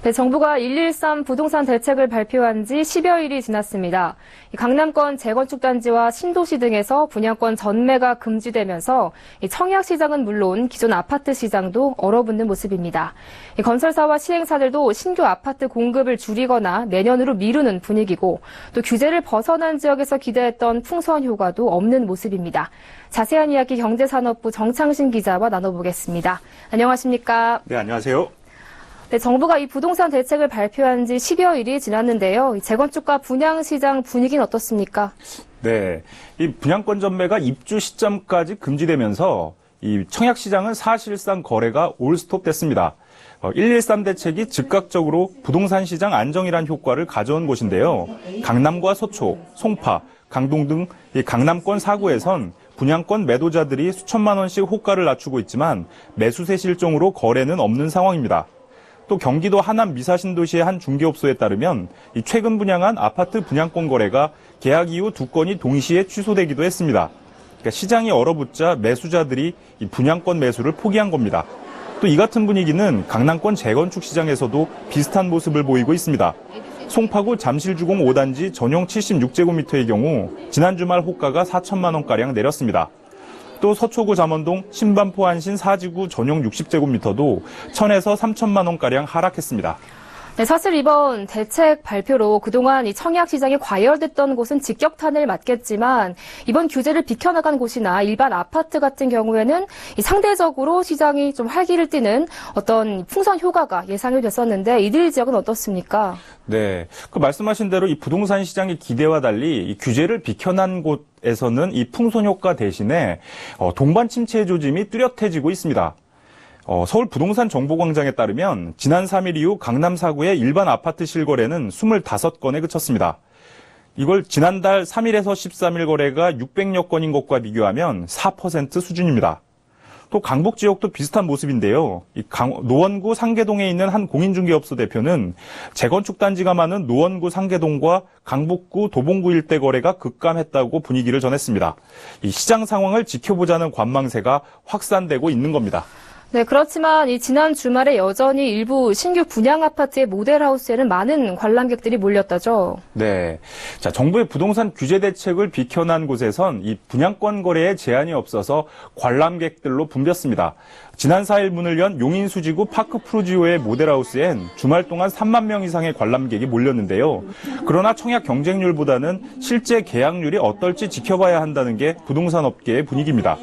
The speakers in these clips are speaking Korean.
네, 정부가 113 부동산 대책을 발표한 지 10여일이 지났습니다. 강남권 재건축 단지와 신도시 등에서 분양권 전매가 금지되면서 청약 시장은 물론 기존 아파트 시장도 얼어붙는 모습입니다. 건설사와 시행사들도 신규 아파트 공급을 줄이거나 내년으로 미루는 분위기고 또 규제를 벗어난 지역에서 기대했던 풍선 효과도 없는 모습입니다. 자세한 이야기 경제산업부 정창신 기자와 나눠보겠습니다. 안녕하십니까? 네, 안녕하세요. 네, 정부가 이 부동산 대책을 발표한 지 10여일이 지났는데요. 재건축과 분양시장 분위기는 어떻습니까? 네, 이 분양권 전매가 입주 시점까지 금지되면서 이 청약시장은 사실상 거래가 올스톱됐습니다. 113 대책이 즉각적으로 부동산 시장 안정이란 효과를 가져온 곳인데요. 강남과 서초, 송파, 강동 등 이 강남권 4구에선 분양권 매도자들이 수천만 원씩 호가를 낮추고 있지만 매수세 실종으로 거래는 없는 상황입니다. 또 경기도 하남 미사신도시의 한 중개업소에 따르면 최근 분양한 아파트 분양권 거래가 계약 이후 2건이 동시에 취소되기도 했습니다. 그러니까 시장이 얼어붙자 매수자들이 이 분양권 매수를 포기한 겁니다. 또 이 같은 분위기는 강남권 재건축 시장에서도 비슷한 모습을 보이고 있습니다. 송파구 잠실주공 5단지 전용 76제곱미터의 경우 지난 주말 호가가 4천만 원가량 내렸습니다. 또 서초구 잠원동 신반포 안신 4지구 전용 60제곱미터도 1,000에서 3천만 원가량 하락했습니다. 네, 사실 이번 대책 발표로 그동안 이 청약 시장이 과열됐던 곳은 직격탄을 맞겠지만 이번 규제를 비켜나간 곳이나 일반 아파트 같은 경우에는 이 상대적으로 시장이 좀 활기를 띠는 어떤 풍선 효과가 예상이 됐었는데 이들 지역은 어떻습니까? 네, 그 말씀하신 대로 이 부동산 시장의 기대와 달리 이 규제를 비켜난 곳에서는 이 풍선 효과 대신에 동반 침체 조짐이 뚜렷해지고 있습니다. 서울 부동산 정보광장에 따르면 지난 3일 이후 강남 4구의 일반 아파트 실거래는 25건에 그쳤습니다. 이걸 지난달 3일에서 13일 거래가 600여 건인 것과 비교하면 4% 수준입니다. 또 강북 지역도 비슷한 모습인데요. 노원구 상계동에 있는 한 공인중개업소 대표는 재건축 단지가 많은 노원구 상계동과 강북구 도봉구 일대 거래가 급감했다고 분위기를 전했습니다. 이 시장 상황을 지켜보자는 관망세가 확산되고 있는 겁니다. 네, 그렇지만 이 지난 주말에 여전히 일부 신규 분양 아파트의 모델하우스에는 많은 관람객들이 몰렸다죠. 네. 자, 정부의 부동산 규제 대책을 비켜난 곳에선 이 분양권 거래에 제한이 없어서 관람객들로 붐볐습니다. 지난 4일 문을 연 용인수지구 파크프루지오의 모델하우스엔 주말 동안 3만 명 이상의 관람객이 몰렸는데요. 그러나 청약 경쟁률보다는 실제 계약률이 어떨지 지켜봐야 한다는 게 부동산 업계의 분위기입니다.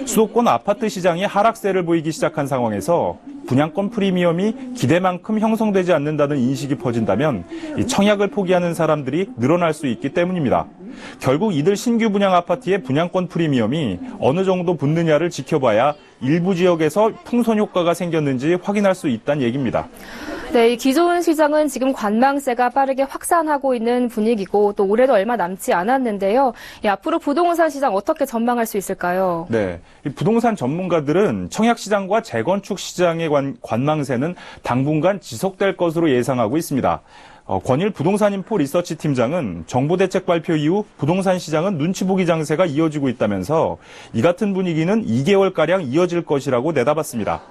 수도권 아파트 시장이 하락세를 보이기 시작한 상황에서 분양권 프리미엄이 기대만큼 형성되지 않는다는 인식이 퍼진다면 이 청약을 포기하는 사람들이 늘어날 수 있기 때문입니다. 결국 이들 신규 분양 아파트의 분양권 프리미엄이 어느 정도 붙느냐를 지켜봐야 일부 지역에서 풍선 효과가 생겼는지 확인할 수 있다는 얘기입니다. 네, 이 기존 시장은 지금 관망세가 빠르게 확산하고 있는 분위기고 또 올해도 얼마 남지 않았는데요. 앞으로 부동산 시장 어떻게 전망할 수 있을까요? 네, 이 부동산 전문가들은 청약 시장과 재건축 시장의 관망세는 당분간 지속될 것으로 예상하고 있습니다. 권일 부동산인포 리서치 팀장은 정부 대책 발표 이후 부동산 시장은 눈치 보기 장세가 이어지고 있다면서 이 같은 분위기는 2개월가량 이어질 것이라고 내다봤습니다.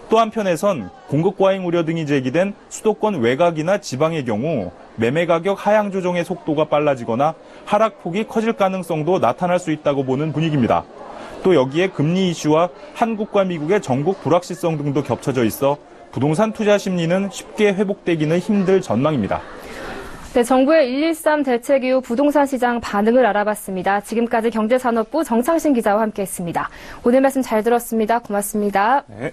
또 한편에선 공급 과잉 우려 등이 제기된 수도권 외곽이나 지방의 경우 매매 가격 하향 조정의 속도가 빨라지거나 하락폭이 커질 가능성도 나타날 수 있다고 보는 분위기입니다. 또 여기에 금리 이슈와 한국과 미국의 전국 불확실성 등도 겹쳐져 있어 부동산 투자 심리는 쉽게 회복되기는 힘들 전망입니다. 네, 정부의 113 대책 이후 부동산 시장 반응을 알아봤습니다. 지금까지 경제산업부 정창신 기자와 함께했습니다. 오늘 말씀 잘 들었습니다. 고맙습니다. 네.